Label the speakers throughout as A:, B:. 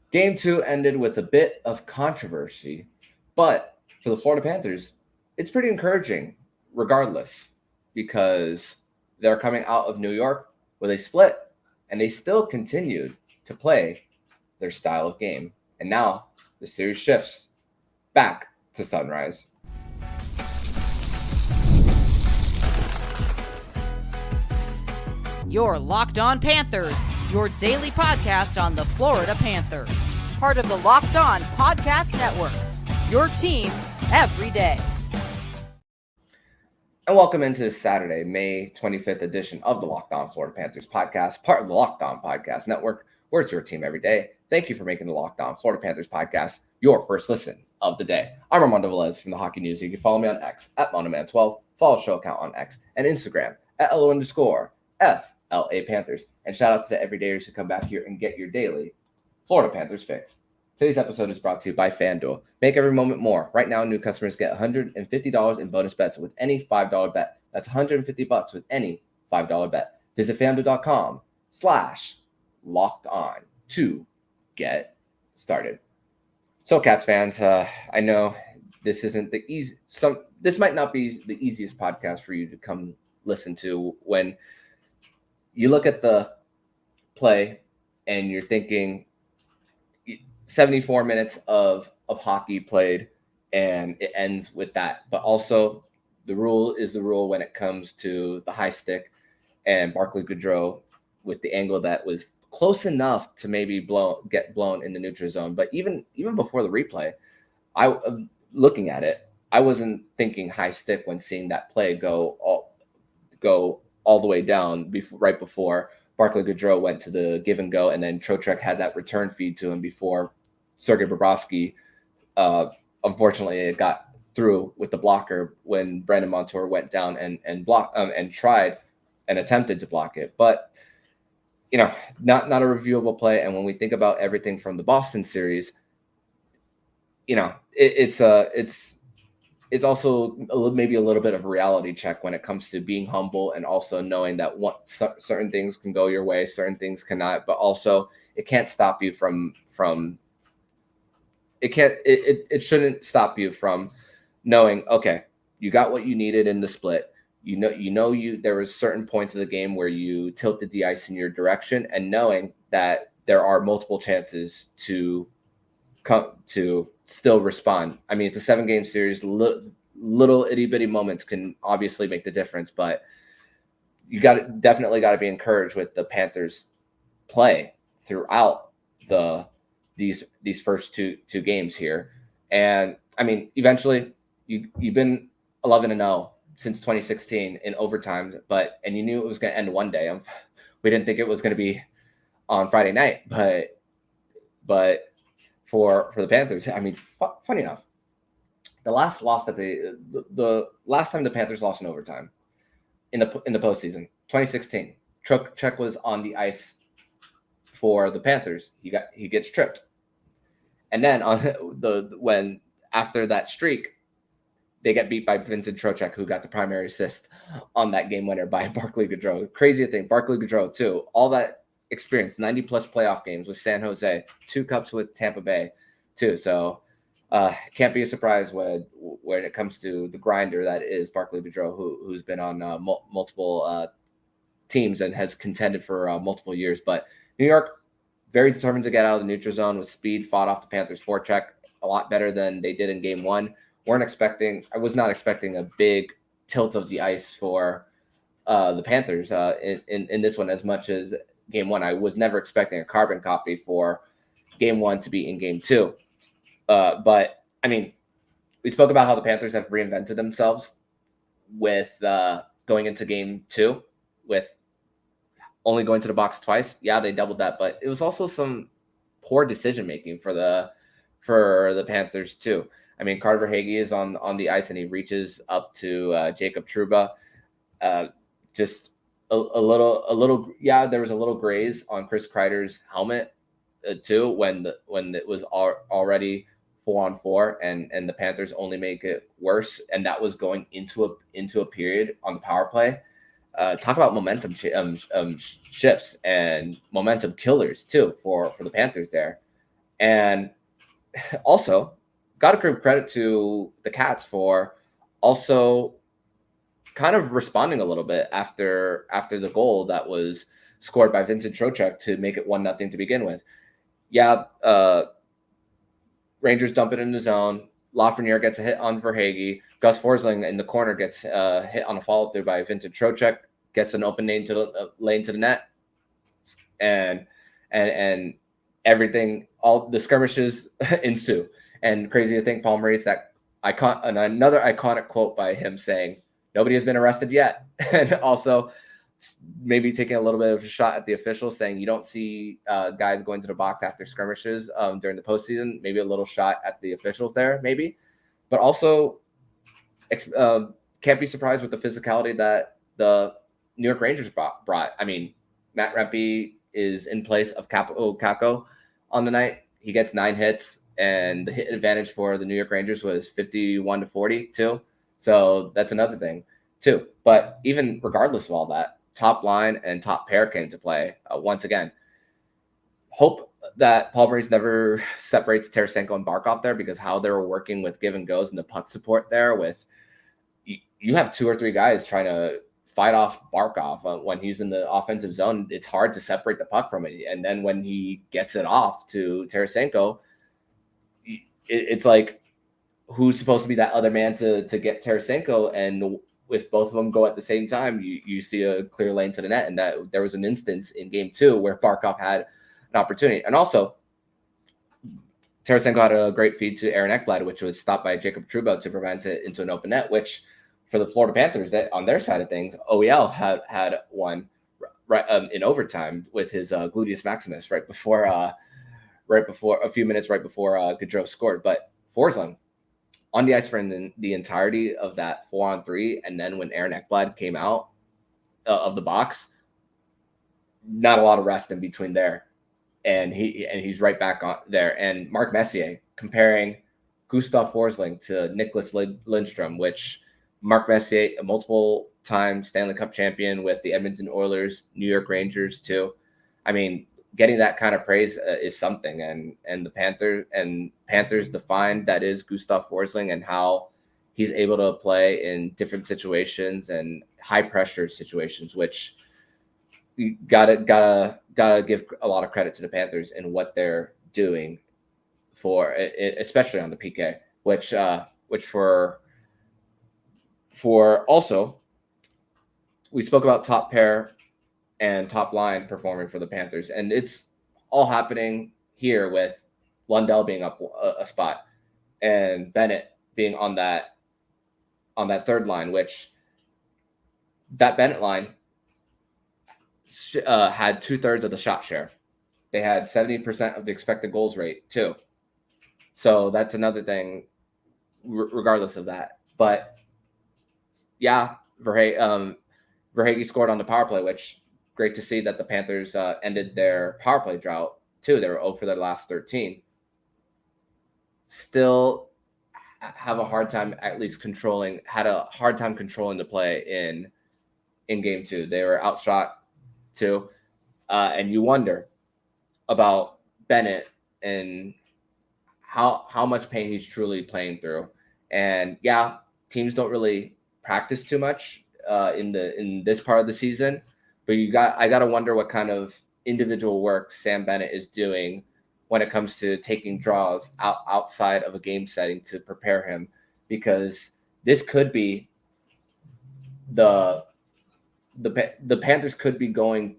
A: Game 2 ended with a bit of controversy, but for the Florida Panthers, it's pretty encouraging regardless because they're coming out of New York with a split and they still continued to play their style of game. And now the series shifts back to Sunrise.
B: You're Locked On Panthers, your daily podcast on the Florida Panthers. Part of the Locked On Podcast Network, your team every day.
A: And welcome into Saturday, May 25th edition of the Locked On Florida Panthers podcast, part of the Locked On Podcast Network, where it's your team every day. Thank you for making the Locked On Florida Panthers podcast your first listen of the day. I'm Armando Velez from the Hockey News. You can follow me on X at Monoman12, follow the show account on X and Instagram at LO_FLA Panthers. And shout out to the everydayers who come back here and get your daily Florida Panthers fix. Today's episode is brought to you by FanDuel. Make every moment more. Right now, new customers get $150 in bonus bets with any $5 bet. That's $150 with any $5 bet. Visit FanDuel.com/locked-on to get started. So, Cats fans, I know this isn't the easy. This might not be the easiest podcast for you to come listen to when you look at the play and you're thinking 74 minutes of hockey played and it ends with that. But also the rule is the rule when it comes to the high stick and Barclay Goodrow with the angle that was close enough to maybe get blown in the neutral zone. But even before the replay, looking at it, I wasn't thinking high stick when seeing that play go all the way down right before Barclay Goodrow went to the give and go, and then Trocheck had that return feed to him before Sergei Bobrovsky. Unfortunately, it got through with the blocker when Brandon Montour went down and blocked and tried and attempted to block it. But not a reviewable play. And when we think about everything from the Boston series, it's also maybe a little bit of a reality check when it comes to being humble and also knowing that certain things can go your way, certain things cannot, but also it can't stop you from it shouldn't stop you from knowing, okay, you got what you needed in the split. There was certain points of the game where you tilted the ice in your direction, and knowing that there are multiple chances to come to still respond. I mean, it's a 7-game series. Little itty bitty moments can obviously make the difference, but you definitely got to be encouraged with the Panthers' play throughout these first two games here. And I mean, eventually you've been 11-0 since 2016 in overtime, and you knew it was going to end one day. We didn't think it was going to be on Friday night, but for the Panthers, I mean, funny enough, the last loss that the last time the Panthers lost in overtime in the postseason, 2016, Trocheck was on the ice for the Panthers. He gets tripped, and then when after that streak, they get beat by Vincent Trocheck, who got the primary assist on that game winner by Barclay Goodrow. Craziest thing, Barclay Goodrow too. All that experience, 90+ playoff games with San Jose, 2 cups with Tampa Bay too. So can't be a surprise when it comes to the grinder that is Barclay Goodrow, who's been on multiple teams and has contended for multiple years. But New York, very determined to get out of the neutral zone with speed, fought off the Panthers' forecheck a lot better than they did in game 1. I was not expecting a big tilt of the ice for the Panthers in this one as much as game 1. I was never expecting a carbon copy for game 1 to be in game 2. But I mean, we spoke about how the Panthers have reinvented themselves with going into game 2 with only going to the box twice. Yeah, they doubled that, but it was also some poor decision making for the Panthers too. I mean, Verhaeghe is on the ice and he reaches up to Jacob Trouba. Just a little. Yeah, there was a little graze on Chris Kreider's helmet too when it was already 4-on-4 and the Panthers only make it worse, and that was going into a period on the power play. Talk about momentum shifts and momentum killers too for the Panthers there. And also, got to give credit to the Cats for also kind of responding a little bit after the goal that was scored by Vincent Trocheck to make it 1-0 to begin with. Yeah, Rangers dump it in the zone. Lafreniere gets a hit on Verhaeghe. Gus Forsling in the corner gets hit on a follow through by Vincent Trocheck, gets an open lane to the net, and everything, all the skirmishes ensue. And crazy to think, Paul Maurice, that another iconic quote by him saying, "Nobody has been arrested yet," and also maybe taking a little bit of a shot at the officials, saying you don't see guys going to the box after skirmishes during the postseason. Maybe a little shot at the officials there, maybe. But also can't be surprised with the physicality that the New York Rangers brought. I mean, Matt Rempe is in place of Kako on the night. He gets 9 hits, and the hit advantage for the New York Rangers was 51-40 too. So that's another thing too. But even regardless of all that, top line and top pair came to play once again. Hope that Paul Maurice never separates Tarasenko and Barkov there, because how they were working with give and goes and the puck support there, with you have 2 or 3 guys trying to fight off Barkov when he's in the offensive zone. It's hard to separate the puck from it. And then when he gets it off to Tarasenko, it's like, who's supposed to be that other man to get Tarasenko? And if both of them go at the same time, you see a clear lane to the net. And that there was an instance in game 2 where Barkov had an opportunity. And also, Tarasenko had a great feed to Aaron Ekblad, which was stopped by Jacob Trouba to prevent it into an open net, which for the Florida Panthers, that on their side of things, OEL had one in overtime with his gluteus maximus right before a few minutes right before Goodrow scored. But Forsling on the ice for the entirety of that 4-on-3, and then when Aaron Ekblad came out of the box, not a lot of rest in between there, and he's right back on there. And Mark Messier comparing Gustav Forsling to Nicholas Lindstrom, which Mark Messier, a multiple-time Stanley Cup champion with the Edmonton Oilers, New York Rangers too. I mean, getting that kind of praise is something, and the Panthers defined that is Gustav Forsling and how he's able to play in different situations and high pressure situations, which you gotta give a lot of credit to the Panthers in what they're doing for, especially on the PK, which for also, we spoke about top pair and top line performing for the Panthers, and it's all happening here with Lundell being up a spot and Bennett being on that third line, which that Bennett line had 2/3 of the shot share. They had 70% of the expected goals rate too. So that's another thing, regardless of that. But yeah, Verhaeghe scored on the power play, which great to see that the Panthers ended their power play drought too. They were 0 for their last 13. Still have a hard time controlling the play in game 2. They were outshot too. And you wonder about Bennett and how much pain he's truly playing through. And yeah, teams don't really practice too much in this part of the season, but I gotta wonder what kind of individual work Sam Bennett is doing when it comes to taking draws outside of a game setting to prepare him, because this could be the Panthers could be going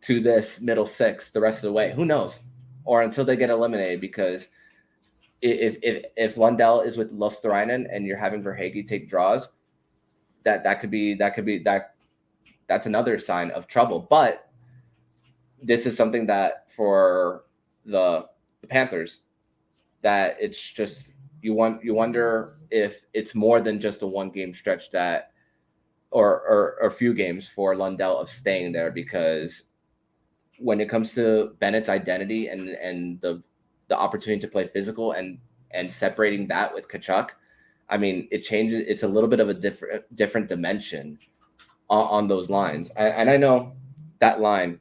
A: to this middle 6 the rest of the way. Who knows? Or until they get eliminated, because if Lundell is with Luosterainen and you're having Verhaeghe take draws, that's another sign of trouble. But this is something that for the Panthers, that it's just you wonder if it's more than just a 1-game stretch that or a few games for Lundell of staying there, because when it comes to Bennett's identity and the opportunity to play physical and separating that with Tkachuk, I mean, it changes. It's a little bit of a different dimension on those lines. And I know that line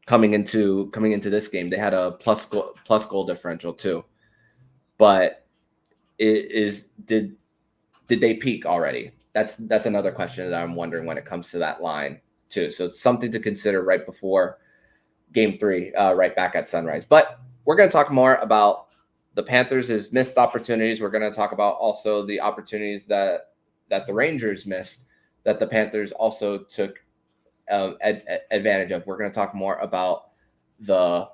A: coming into this game. They had a plus goal differential too. But did they peak already? That's another question that I'm wondering when it comes to that line too. So it's something to consider right before Game 3, right back at Sunrise. But we're going to talk more about the Panthers' missed opportunities. We're going to talk about also the opportunities that the Rangers missed, that the Panthers also took advantage of. We're going to talk more about the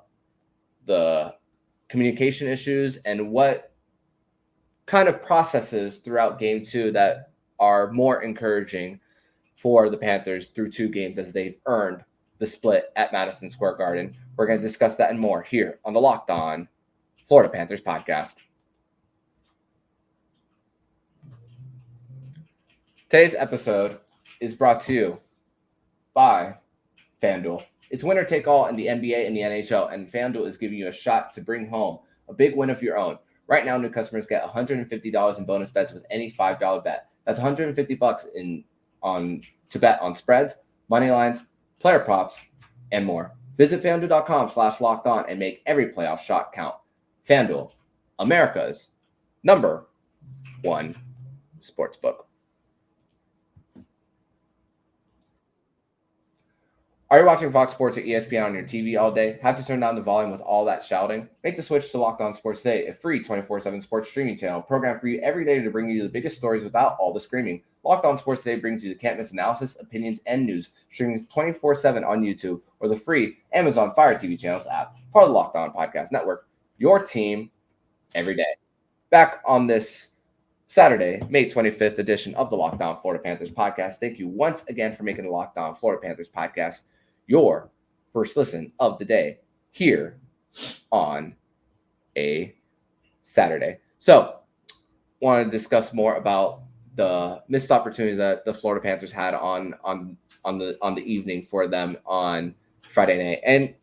A: communication issues and what kind of processes throughout Game 2 that are more encouraging for the Panthers through 2 games as they've earned the split at Madison Square Garden. We're going to discuss that and more here on the Locked On Florida Panthers podcast. Today's episode is brought to you by FanDuel. It's winner take all in the NBA and the NHL, and FanDuel is giving you a shot to bring home a big win of your own. Right now, new customers get $150 in bonus bets with any $5 bet. That's $150 to bet on spreads, money lines, player props, and more. Visit FanDuel.com/lockedon and make every playoff shot count. FanDuel, America's #1 sportsbook. Are you watching Fox Sports or ESPN on your TV all day? Have to turn down the volume with all that shouting? Make the switch to Locked On Sports Today, a free 24/7 sports streaming channel programmed for you every day to bring you the biggest stories without all the screaming. Locked On Sports Today brings you the can't-miss analysis, opinions, and news, streaming 24/7 on YouTube or the free Amazon Fire TV channels app, part of the Locked On Podcast Network. Your team every day. Back on this Saturday, May 25th edition of the Locked On Florida Panthers podcast. Thank you once again for making the Locked On Florida Panthers podcast your first listen of the day here on a Saturday. So, want to discuss more about the missed opportunities that the Florida Panthers had on the evening for them on Friday night, and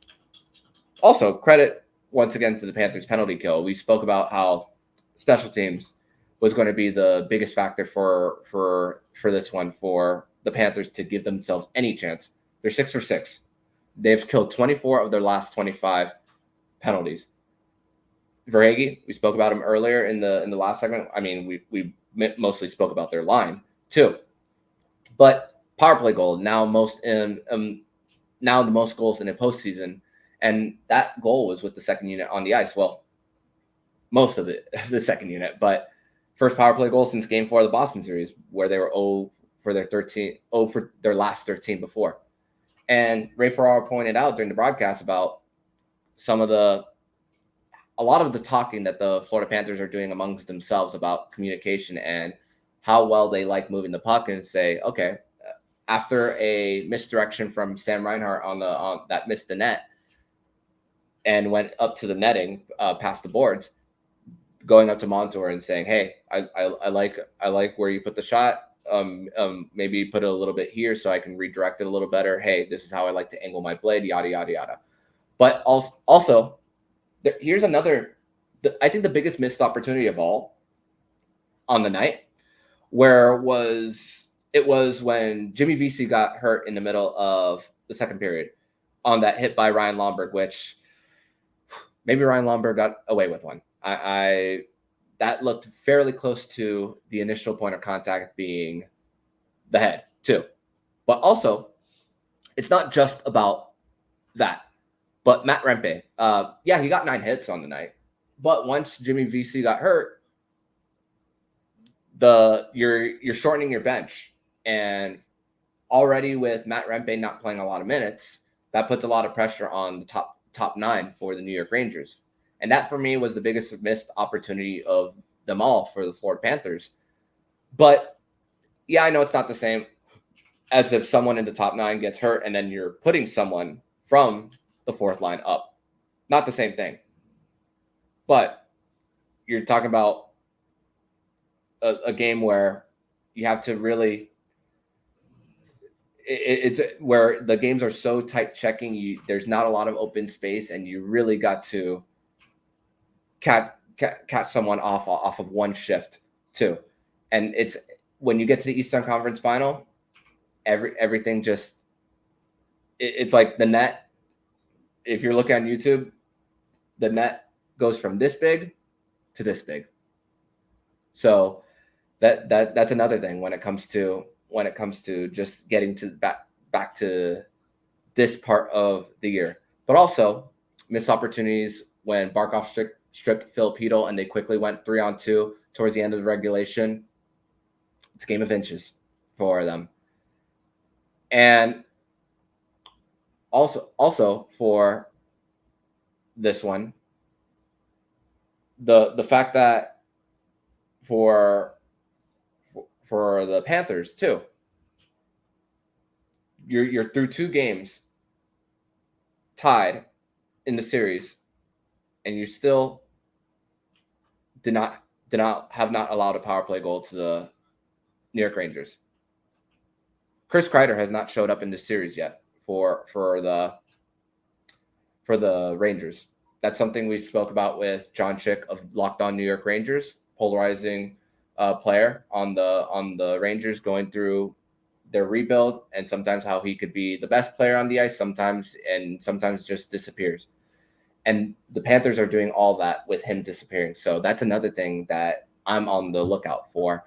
A: also credit once again to the Panthers penalty kill. We spoke about how special teams was going to be the biggest factor for this one, for the Panthers to give themselves any chance. They're 6 for 6. They've killed 24 of their last 25 penalties. Verhaeghe, we spoke about him earlier in the last segment. I mean, we mostly spoke about their line too. But power play goal now the most goals in a postseason, and that goal was with the second unit on the ice. Well, most of it, the second unit, but first power play goal since Game 4 of the Boston series, where they were 0 for their last 13 before. And Ray Ferraro pointed out during the broadcast about a lot of the talking that the Florida Panthers are doing amongst themselves about communication and how well they like moving the puck, and say, okay, after a misdirection from Sam Reinhart on that missed the net and went up to the netting past the boards, going up to Montour and saying, hey, I like where you put the shot. Maybe put it a little bit here so I can redirect it a little better. Hey, this is how I like to angle my blade, yada, yada, yada. But also here's another, I think the biggest missed opportunity of all on the night, it was when Jimmy Vesey got hurt in the middle of the second period on that hit by Ryan Lomberg, which maybe Ryan Lomberg got away with one. That looked fairly close to the initial point of contact being the head too. But also, it's not just about that. But Matt Rempe, he got 9 hits on the night. But once Jimmy Vesey got hurt, you're shortening your bench. And already with Matt Rempe not playing a lot of minutes, that puts a lot of pressure on the top 9 for the New York Rangers. And that, for me, was the biggest missed opportunity of them all for the Florida Panthers. But, yeah, I know it's not the same as if someone in the top 9 gets hurt and then you're putting someone from the fourth line up. Not the same thing. But you're talking about a game where you have to really – it's where the games are so tight checking. There's not a lot of open space, and you really got to – catch someone off of one shift too. And it's when you get to the Eastern Conference Final, everything just it's like the net if you're looking on YouTube, the net goes from this big to this big. So that's another thing when it comes to just getting to back to this part of the year. But also missed opportunities when Barkov stripped Filipino and they quickly went 3-on-2 towards the end of the regulation. It's a game of inches for them. And also for this one, the fact that for the Panthers too, you're through 2 games tied in the series, and you still did not allowed a power play goal to the New York Rangers. Chris Kreider has not showed up in this series yet for the Rangers. That's something we spoke about with John Chick of Locked On New York Rangers, polarizing player on the Rangers going through their rebuild, and sometimes how he could be the best player on the ice, sometimes just disappears. And the Panthers are doing all that with him disappearing. So that's another thing that I'm on the lookout for.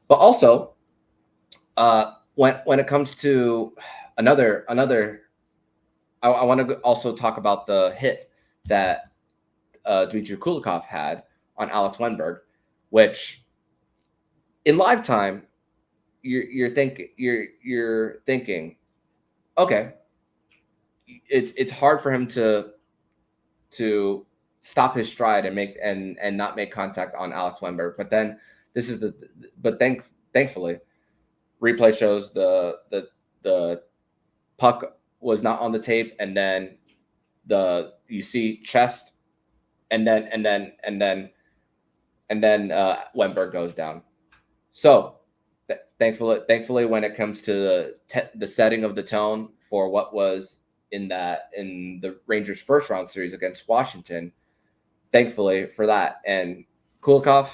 A: But also, when it comes to another, I want to also talk about the hit that Dmitry Kulikov had on Alex Wenberg, which in live time, you're thinking, okay, it's hard for him to stop his stride and not make contact on Alex Wenberg. But then thankfully, replay shows the puck was not on the tape, and then you see chest, and then Wenberg goes down. So thankfully, when it comes to the setting of the tone for what was in the Rangers' first round series against Washington, thankfully for that. And Kulikov,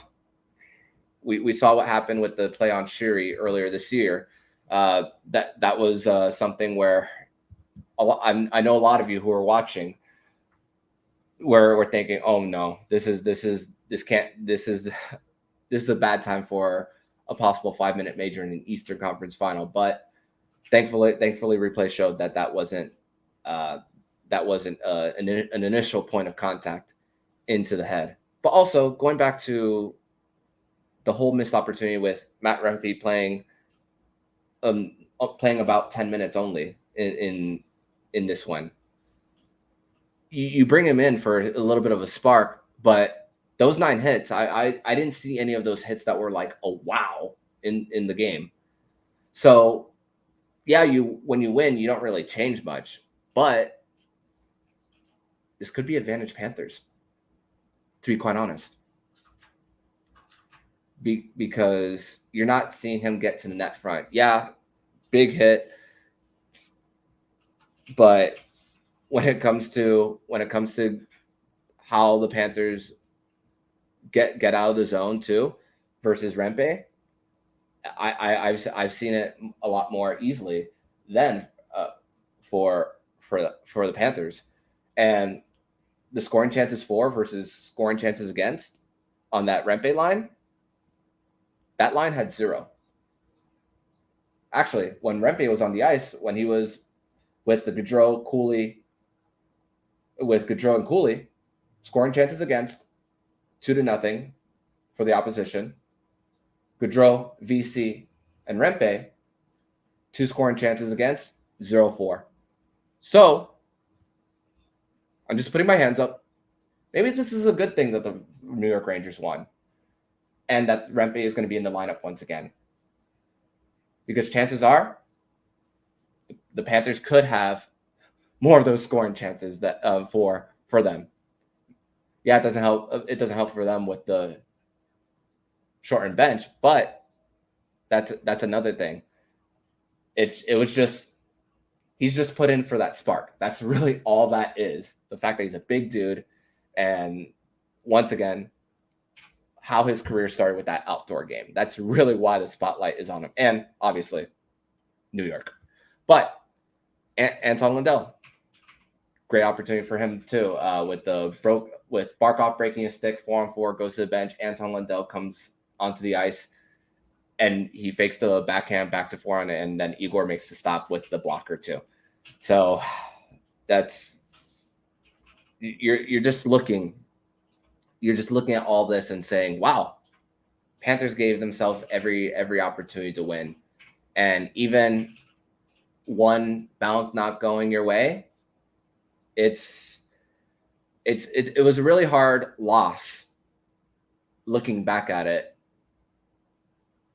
A: we saw what happened with the play on Shiri earlier this year. That was something where I know a lot of you who are watching were thinking, oh no, this is a bad time for a possible 5-minute major in an Eastern Conference final. But thankfully replay showed that wasn't an initial point of contact into the head. But also going back to the whole missed opportunity with Matt Rempe playing about 10 minutes only in this one. You bring him in for a little bit of a spark, but those 9 hits, I didn't see any of those hits that were like a wow in the game. So yeah, when you win, you don't really change much, but this could be advantage Panthers, to be quite honest. Because you're not seeing him get to the net front. Yeah, big hit, but when it comes to how the Panthers get out of the zone too versus Rempe, I've seen it a lot more easily than for the Panthers. And the scoring chances for versus scoring chances against on that Rempe line, that line had 0. Actually, when Rempe was on the ice, when he was with Goodrow and Cooley, scoring chances against 2-0 for the opposition. Goodrow, VC, and Rempe, 2 scoring chances against, 0-4. So I'm just putting my hands up. Maybe this is a good thing that the New York Rangers won, and that Rempe is going to be in the lineup once again. Because chances are the Panthers could have more of those scoring chances that for them. Yeah, it doesn't help for them with the shortened bench, but that's another thing. He's just put in for that spark. That's really all that is. The fact that he's a big dude, and once again, how his career started with that outdoor game. That's really why the spotlight is on him. And obviously, New York. But Anton Lundell, great opportunity for him too. With Barkov breaking a stick, 4-on-4, goes to the bench. Anton Lundell comes onto the ice, and he fakes the backhand back to forehand, and then Igor makes the stop with the blocker too. So that's you're just looking at all this and saying, wow, Panthers gave themselves every opportunity to win. And even one bounce not going your way, it was a really hard loss. Looking back at it,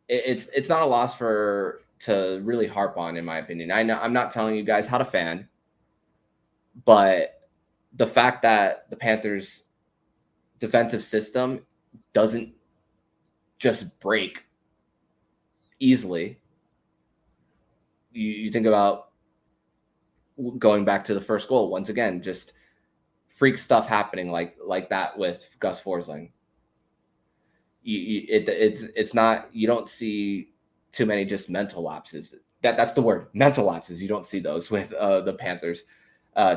A: it's not a loss to really harp on, in my opinion. I know I'm not telling you guys how to fan, but the fact that the Panthers' defensive system doesn't just break easily. You think about going back to the first goal once again, just freak stuff happening like that with Gus Forsling. It's not, you don't see too many just mental lapses. That's the word, mental lapses. You don't see those with the Panthers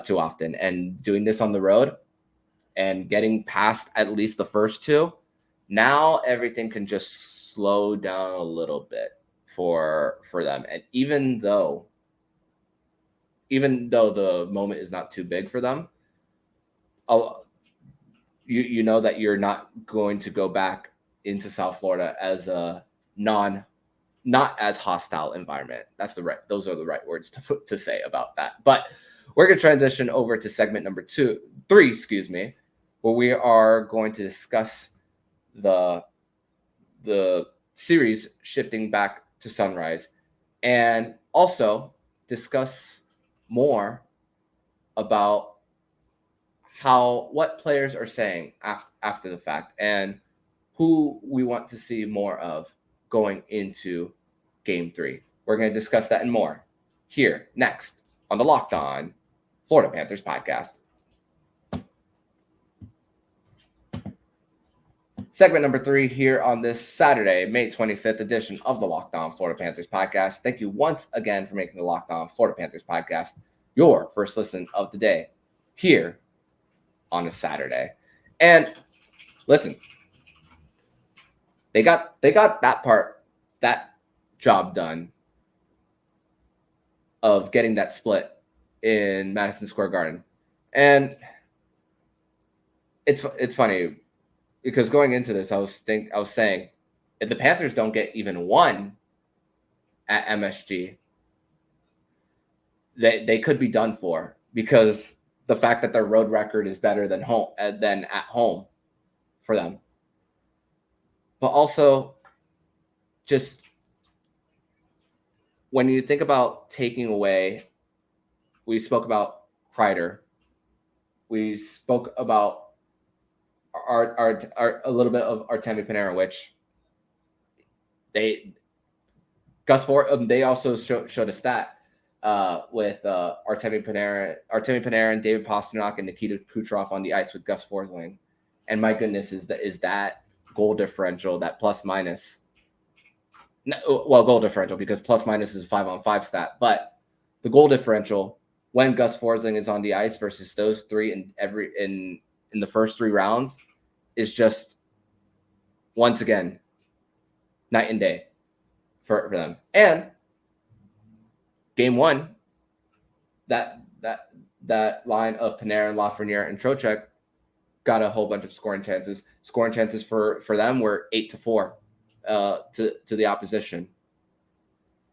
A: too often. And doing this on the road and getting past at least the first two, now everything can just slow down a little bit for them. And even though the moment is not too big for them, you know that you're not going to go back into South Florida as a not as hostile environment. Those are the right words to say about that. But we're going to transition over to segment number 3, where we are going to discuss the series shifting back to Sunrise, and also discuss more about what players are saying after the fact and who we want to see more of going into Game 3. We're going to discuss that and more here next on the Locked On Florida Panthers podcast. Segment number 3 here on this Saturday, May 25th edition of the Locked On Florida Panthers podcast. Thank you once again for making the Locked On Florida Panthers podcast your first listen of the day here on a Saturday. And listen, they got that job done of getting that split in Madison Square Garden. And it's funny because going into this, I was saying, if the Panthers don't get even one at MSG, they could be done for, because the fact that their road record is better than at home for them. But also, just when you think about taking away, we spoke about Kreider, we spoke about a little bit of Artemi Panarin, which they also showed a stat with Artemi Panarin, David Pastrnak, and Nikita Kucherov on the ice with Gus Forsling. And my goodness, is that goal differential, that plus minus. Goal differential, because plus minus is a 5-on-5 stat, but the goal differential when Gus Forsling is on the ice versus those three in the first 3 rounds is just, once again, night and day for them. And Game 1, that line of Panarin, Lafreniere, and Trocheck got a whole bunch of scoring chances. Scoring chances for them were 8-4 to the opposition,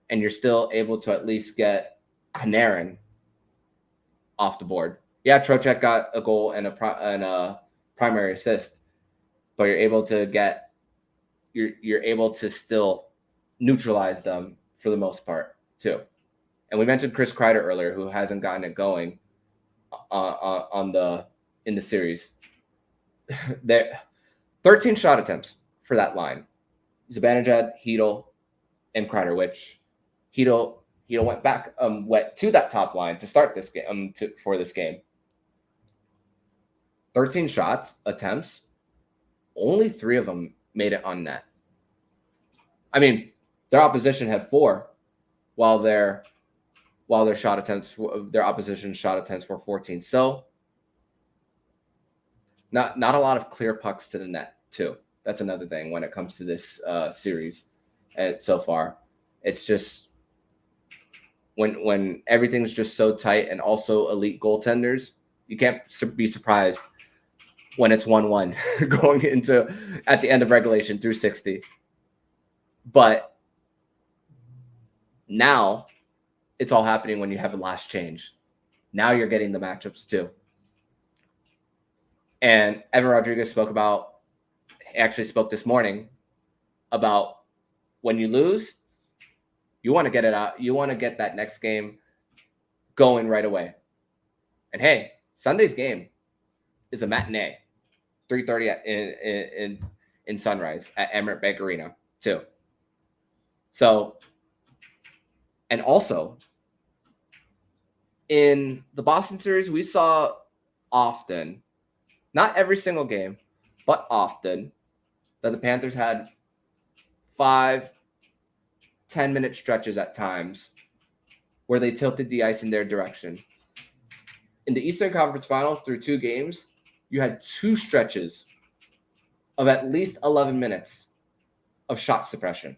A: and you're still able to at least get Panarin off the board. Yeah, Trocheck got a goal and a primary assist, but you're able to still neutralize them for the most part too. And we mentioned Chris Kreider earlier, who hasn't gotten it going in the series. There, 13 shot attempts for that line. Zibanejad, Hedl, and Kreider, which Hedl went back went to that top line to start this game for this game. 13 shots attempts, only 3 of them made it on net. I mean, their opposition had 4, while their while their opposition's shot attempts were 14. So not a lot of clear pucks to the net too. That's another thing when it comes to this series. And so far, it's just when everything's just so tight, and also elite goaltenders, you can't be surprised when it's 1-1 going into at the end of regulation through 60. But now it's all happening when you have the last change. Now you're getting the matchups too. And Evan Rodriguez spoke this morning about when you lose, you want to get it out. You want to get that next game going right away. And hey, Sunday's game is a matinee, 3:30 in Sunrise at Emirates Bank Arena too. So, and also in the Boston series, we saw often, not every single game, but often, that the Panthers had 5-10-minute stretches at times where they tilted the ice in their direction. In the Eastern Conference Final, through 2 games, you had 2 stretches of at least 11 minutes of shot suppression.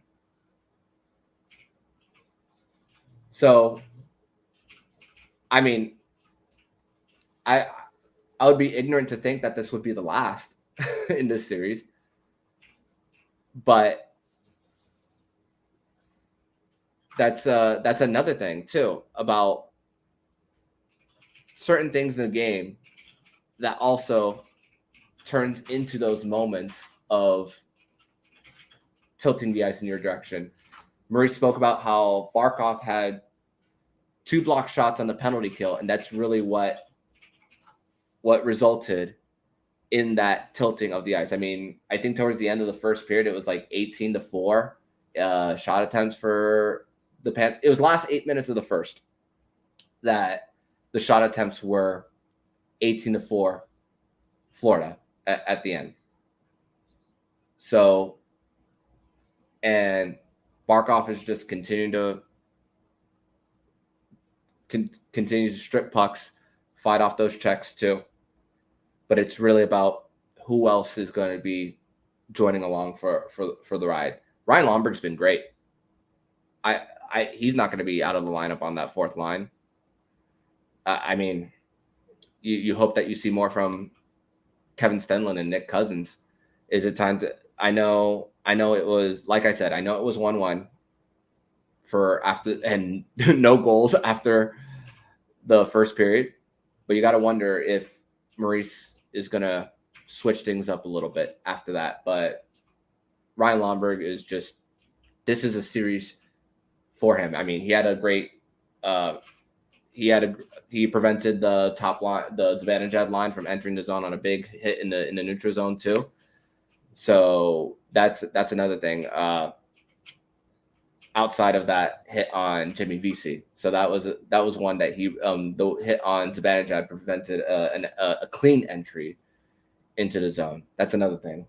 A: So, I mean, I would be ignorant to think that this would be the last in this series. But that's another thing too about certain things in the game that also turns into those moments of tilting the ice in your direction. Murray spoke about how Barkov had 2 block shots on the penalty kill, and that's really what resulted in that tilting of the ice. I mean, I think towards the end of the first period, it was like 18-4 shot attempts for the Panthers. It was the last 8 minutes of the first that the shot attempts were 18-4 Florida at the end. So, and Barkov is just continuing to strip pucks, fight off those checks too. But it's really about who else is going to be joining along for the ride. Ryan Lomberg's been great. He's not going to be out of the lineup on that 4th line. I mean, you hope that you see more from Kevin Stenlund and Nick Cousins. Is it time to? I know it was, like I said, I know it was 1-1 for after, and no goals after the first period. But you got to wonder if Maurice is going to switch things up a little bit after that. But Ryan Lomberg is just, this is a series for him. I mean, he had a great, he prevented the top line, the Zibanejad line, from entering the zone on a big hit in the neutral zone too. So that's another thing. Outside of that hit on Jimmy Vesey, so that was one that he the hit on Zibanejad prevented a clean entry into the zone. That's another thing.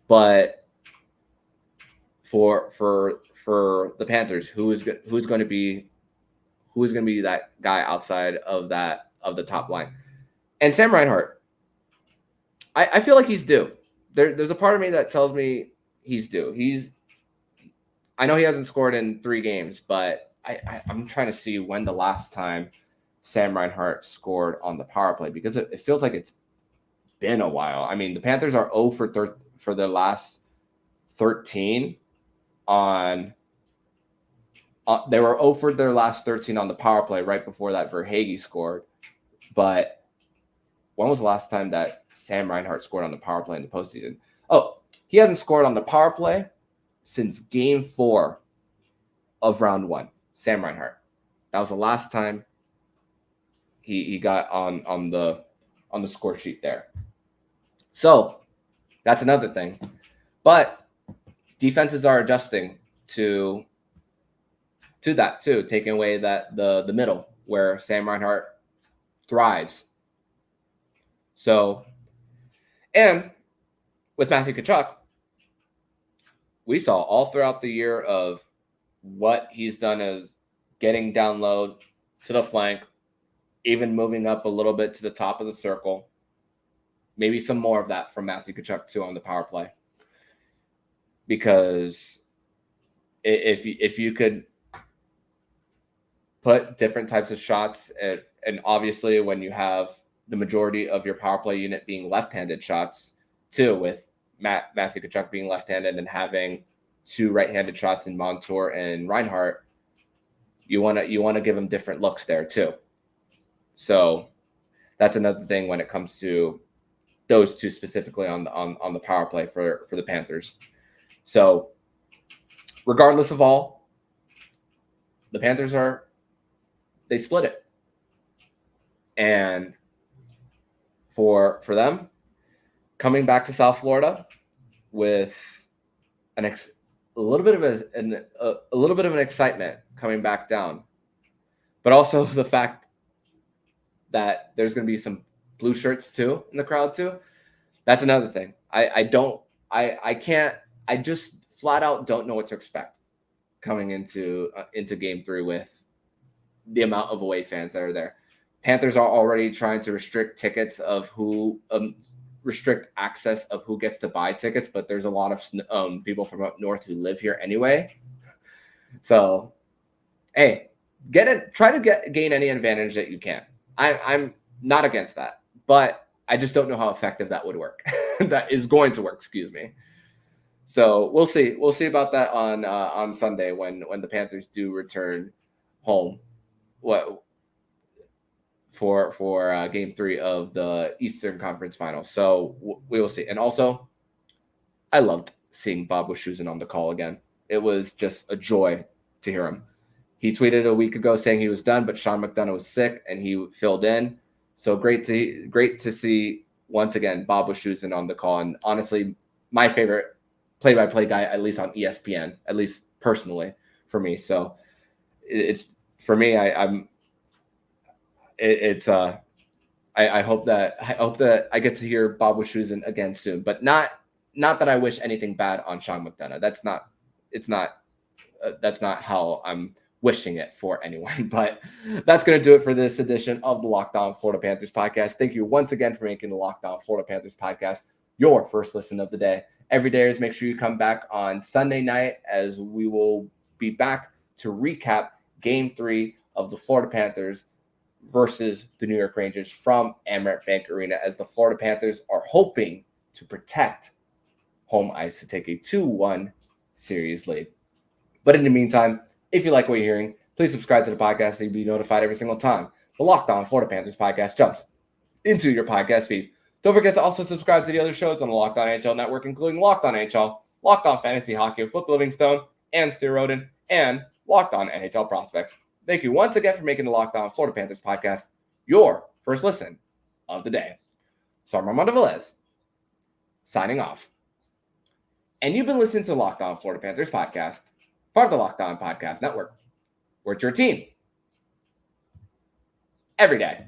A: But for the Panthers, who's going to be that guy outside of the top line? And Sam Reinhart, I feel like he's due. There's a part of me that tells me he's due. I know he hasn't scored in 3 games, but I'm trying to see when the last time Sam Reinhart scored on the power play, because it feels like it's been a while. I mean, the Panthers are 0 for their last 13 on. They were 0 for their last 13 on the power play right before that Verhaeghe scored. But when was the last time that Sam Reinhart scored on the power play in the postseason? Oh, he hasn't scored on the power play since Game 4 of Round 1. Sam Reinhart. That was the last time he got on the score sheet there. So that's another thing. But defenses are adjusting to that too, taking away that the middle where Sam Reinhart thrives. So, and with Matthew Tkachuk, we saw all throughout the year of what he's done as getting down low to the flank, even moving up a little bit to the top of the circle. Maybe some more of that from Matthew Tkachuk too on the power play. Because if you could put different types of shots, and obviously when you have the majority of your power play unit being left-handed shots too, with Matthew Tkachuk being left-handed and having two right-handed shots in Montour and Reinhart, you want to give them different looks there too. So that's another thing when it comes to those two specifically on the power play for the Panthers. So regardless of all, the Panthers they split it. And for them, coming back to South Florida with a little bit of an excitement coming back down, but also the fact that there's going to be some blue shirts too in the crowd too. That's another thing. I just flat out don't know what to expect coming into Game 3 with the amount of away fans that are there. Panthers are already trying to restrict access of who gets to buy tickets, but there's a lot of people from up north who live here anyway. So, hey, try to gain any advantage that you can. I'm not against that, but I just don't know how effective that would work. That is going to work, excuse me. So we'll see. We'll see about that on Sunday when the Panthers do return home. For Game 3 of the Eastern Conference Finals. So we will see. And also, I loved seeing Bob Wischusen on the call again. It was just a joy to hear him. He tweeted a week ago saying he was done, but Sean McDonough was sick and he filled in. So great to see once again Bob Wischusen on the call. And honestly, my favorite play-by-play guy, at least on ESPN, at least personally for me. So it's for me. I hope that I get to hear Bob Wischusen again soon, but not that I wish anything bad on Sean McDonough. That's not how I'm wishing it for anyone. But that's going to do it for this edition of the Locked On Florida Panthers podcast. Thank you once again for making the Locked On Florida Panthers podcast your first listen of the day. Every day, make sure you come back on Sunday night as we will be back to recap Game 3 of the Florida Panthers versus the New York Rangers from Amerant Bank Arena, as the Florida Panthers are hoping to protect home ice to take a 2-1 series lead. But in the meantime, if you like what you're hearing, please subscribe to the podcast so you'll be notified every single time the Locked On Florida Panthers podcast jumps into your podcast feed. Don't forget to also subscribe to the other shows on the Locked On NHL Network, including Locked On NHL, Locked On Fantasy Hockey with Flip Livingstone and Stu Roden, and Locked On NHL Prospects. Thank you once again for making the Locked On Florida Panthers podcast your first listen of the day. So I'm Armando Velez, signing off. And you've been listening to Locked On Florida Panthers podcast, part of the Locked On Podcast Network. We're your team every day.